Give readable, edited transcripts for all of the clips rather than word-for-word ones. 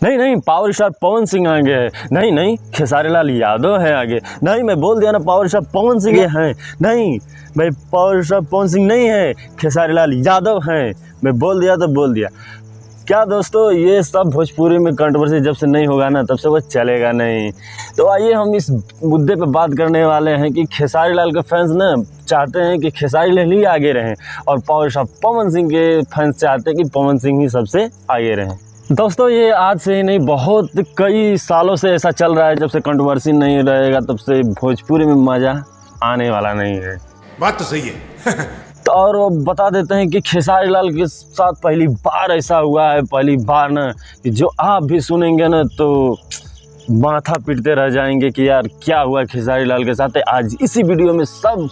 नहीं नहीं power star Pawan Singh आगे है, नहीं नहीं खेसारी लाल यादव है आगे, नहीं मैं बोल दिया ना पावर स्टार पवन सिंह हैं, नहीं भाई पावर स्टार पवन सिंह नहीं है, खेसारी लाल यादव हैं, मैं बोल दिया तो बोल दिया। क्या दोस्तों, ये सब भोजपुरी में कंट्रोवर्सी जब से नहीं होगा ना तब से वो चलेगा नहीं। तो आइए हम इस मुद्दे पे बात करने वाले हैं कि खेसारी लाल के फैंस ना चाहते हैं कि खेसारी लाल ही आगे रहें और पावर स्टार पवन सिंह के फैंस चाहते हैं कि पवन सिंह ही सबसे आगे रहें। दोस्तों ये आज से ही नहीं, बहुत कई सालों से ऐसा चल रहा है। जब से कंट्रोवर्सी नहीं रहेगा तब से भोजपुरी में मज़ा आने वाला नहीं है। बात तो सही है। तो और बता देते हैं कि खेसारी लाल के साथ पहली बार ऐसा हुआ है, पहली बार ना कि जो आप भी सुनेंगे ना तो माथा पीटते रह जाएंगे कि यार क्या हुआ खेसारी लाल के साथ। आज इसी वीडियो में सब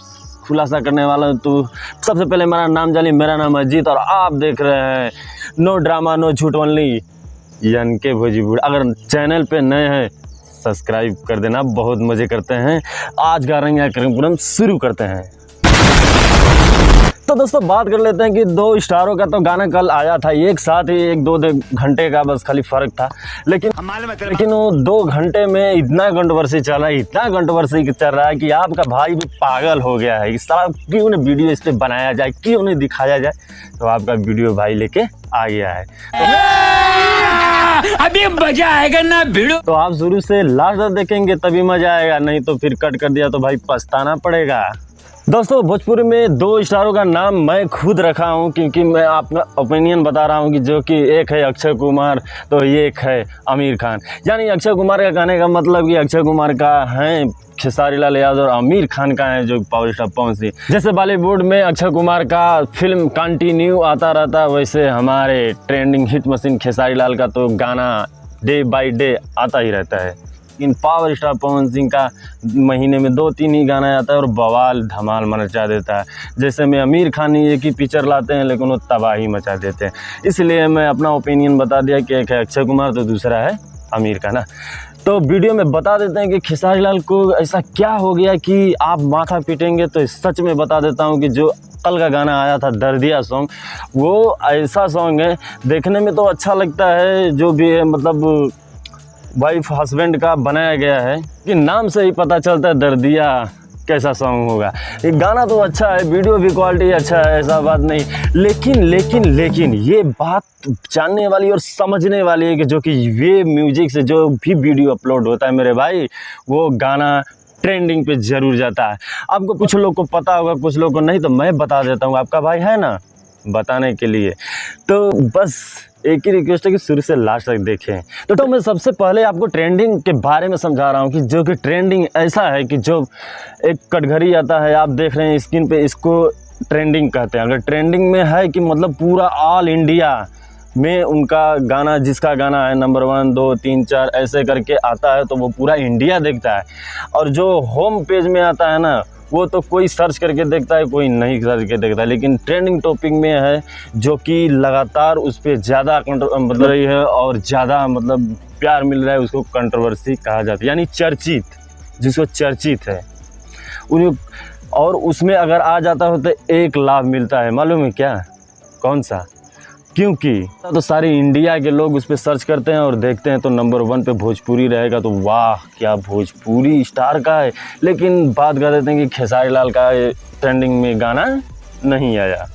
खुलासा करने वाला हूँ। तो सबसे पहले मेरा नाम जानिए, मेरा नाम अजीत और आप देख रहे हैं नो ड्रामा नो झूठ ओनली यानी के भोजपुरी। अगर चैनल पे नए हैं सब्सक्राइब कर देना, बहुत मज़े करते हैं। आज का रंग कार्यक्रम शुरू करते हैं। तो दोस्तों बात कर लेते हैं कि दो स्टारों का तो गाना कल आया था एक साथ ही, 1-2 घंटे का बस खाली फ़र्क था, लेकिन वो 2 घंटे में इतना कंट्रोवर्सी चल रहा है, इतना कंट्रोवर्सी चल रहा है कि आपका भाई भी पागल हो गया है। इस तरह क्यों नहीं वीडियो इस पर बनाया जाए, क्यों नहीं दिखाया जाए, तो आपका वीडियो भाई लेके आ गया है। अभी मजा आएगा ना वीडियो। तो आप शुरू से लास्ट तक देखेंगे तभी मजा आएगा, नहीं तो फिर कट कर दिया तो भाई पछताना पड़ेगा। दोस्तों भोजपुरी में 2 स्टारों का नाम मैं खुद रखा हूं क्योंकि मैं आपका ओपिनियन बता रहा हूं कि जो कि एक है अक्षय कुमार तो एक है आमिर खान। यानी अक्षय कुमार का कहने का मतलब कि अक्षय कुमार का है खेसारी लाल यादव और आमिर खान का है जो पावर स्टार पवन सिंह। जैसे बॉलीवुड में अक्षय कुमार का फिल्म कंटिन्यू आता रहता है, वैसे हमारे trending hit machine Khesari Lal का तो गाना डे बाय डे आता ही रहता है। लेकिन पावर स्टार पवन सिंह का महीने में 2-3 ही गाना आता है और बवाल धमाल मचा देता है। जैसे में आमिर खान ही एक ही पिक्चर लाते हैं लेकिन वो तबाही मचा देते हैं। इसलिए मैं अपना ओपिनियन बता दिया कि एक है अक्षय कुमार तो दूसरा है आमिर खान। तो वीडियो में बता देते हैं कि खेसारी लाल को ऐसा क्या हो गया कि आप माथा पीटेंगे। तो सच में बता देता हूँ कि जो कल का गाना आया था दर्दिया सॉन्ग, वो ऐसा सॉन्ग है देखने में तो अच्छा लगता है, जो भी है मतलब वाइफ हस्बैंड का बनाया गया है कि नाम से ही पता चलता है दर्दिया कैसा सॉन्ग होगा। ये गाना तो अच्छा है, वीडियो भी क्वालिटी अच्छा है, ऐसा बात नहीं, लेकिन ये बात जानने वाली और समझने वाली है कि जो कि ये म्यूजिक से जो भी वीडियो अपलोड होता है मेरे भाई, वो गाना ट्रेंडिंग पे ज़रूर जाता है। आपको कुछ लोग को पता होगा, कुछ लोग को नहीं, तो मैं बता देता हूँ, आपका भाई है ना बताने के लिए। तो बस एक ही रिक्वेस्ट है कि शुरू से लास्ट तक देखें। तो मैं सबसे पहले आपको ट्रेंडिंग के बारे में समझा रहा हूँ कि जो कि ट्रेंडिंग ऐसा है कि जो एक कटघड़ी आता है, आप देख रहे हैं स्क्रीन पे, इसको ट्रेंडिंग कहते हैं। अगर ट्रेंडिंग में है कि मतलब पूरा ऑल इंडिया में उनका गाना, जिसका गाना है नंबर 1 2 3 4 ऐसे करके आता है तो वो पूरा इंडिया देखता है। और जो होम पेज में आता है ना वो तो कोई सर्च करके देखता है, कोई नहीं सर्च करके देखता है। लेकिन ट्रेंडिंग टॉपिक में है जो कि लगातार उस पर ज़्यादा बदल रही है और ज़्यादा मतलब प्यार मिल रहा है, उसको कंट्रोवर्सी कहा जाता है। यानी चर्चित, जिसको चर्चित है उन्हें, और उसमें अगर आ जाता हो तो एक लाभ मिलता है, मालूम है क्या, कौन सा? क्योंकि तो सारे इंडिया के लोग उस पर सर्च करते हैं और देखते हैं तो नंबर 1 पे भोजपुरी रहेगा तो वाह क्या भोजपुरी स्टार का है। लेकिन बात कर देते हैं कि खेसारी लाल का ट्रेंडिंग में गाना नहीं आया।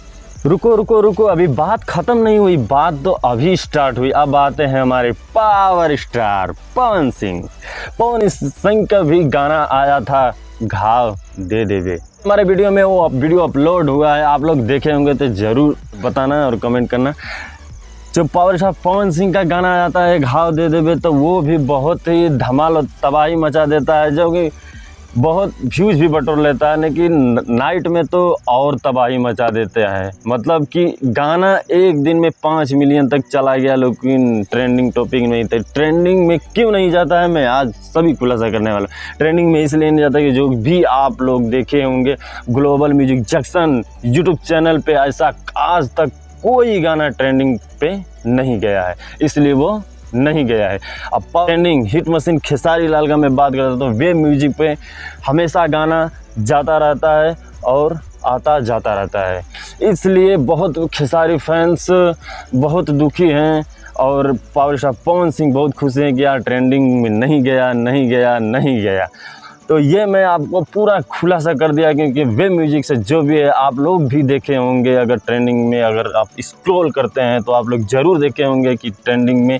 रुको अभी बात ख़त्म नहीं हुई, बात तो अभी स्टार्ट हुई। अब आते हैं हमारे पावर स्टार पवन सिंह का भी गाना आया था घाव दे देवे। हमारे वीडियो में वो वीडियो अपलोड हुआ है, आप लोग देखे होंगे तो ज़रूर बताना और कमेंट करना। जो पावर स्टार पवन सिंह का गाना आता है घाव दे देवे, तो वो भी बहुत ही धमाल और तबाही मचा देता है, जो कि बहुत व्यूज़ भी बटोर लेता है। लेकिन नाइट में तो और तबाही मचा देते हैं, मतलब कि गाना एक दिन में 5 मिलियन तक चला गया, लेकिन ट्रेंडिंग टॉपिक नहीं थे। ट्रेंडिंग में क्यों नहीं जाता है मैं आज सभी खुलासा करने वाला। ट्रेंडिंग में इसलिए नहीं जाता कि जो भी आप लोग देखे होंगे global music junction YouTube channel पे ऐसा आज तक कोई गाना ट्रेंडिंग पे नहीं गया है, इसलिए वो नहीं गया है। अब trending hit machine Khesari Lal का मैं बात करता हूँ, वे म्यूजिक पे हमेशा गाना जाता रहता है और आता जाता रहता है, इसलिए बहुत खेसारी फैंस बहुत दुखी हैं और पावर स्टार पवन सिंह बहुत खुश हैं कि यार ट्रेंडिंग में नहीं गया। तो ये मैं आपको पूरा खुलासा कर दिया, क्योंकि वे म्यूजिक से जो भी है आप लोग भी देखे होंगे। अगर ट्रेंडिंग में अगर आप स्क्रॉल करते हैं तो आप लोग ज़रूर देखे होंगे कि ट्रेंडिंग में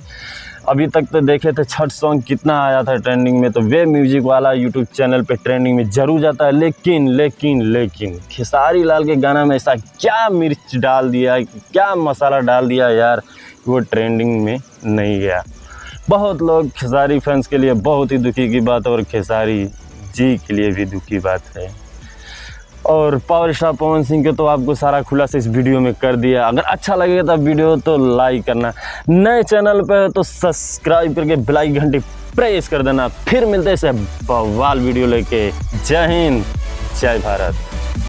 अभी तक तो देखे थे छठ सॉन्ग कितना आया था ट्रेंडिंग में, तो वे म्यूजिक वाला यूट्यूब चैनल पे ट्रेंडिंग में ज़रूर जाता है। लेकिन खेसारी लाल के गाना में ऐसा क्या मिर्च डाल दिया, क्या मसाला डाल दिया यार, वो ट्रेंडिंग में नहीं गया। बहुत लोग खेसारी फैंस के लिए बहुत ही दुखी की बात, और खेसारी जी के लिए भी दुखी बात है। और पावर स्टार पवन सिंह के तो आपको सारा खुलासा इस वीडियो में कर दिया। अगर अच्छा लगेगा तो वीडियो तो लाइक करना, नए चैनल पे तो सब्सक्राइब करके बेल आइकन घंटी प्रेस कर देना। फिर मिलते हैं बवाल वीडियो लेके। जय हिंद, जय भारत।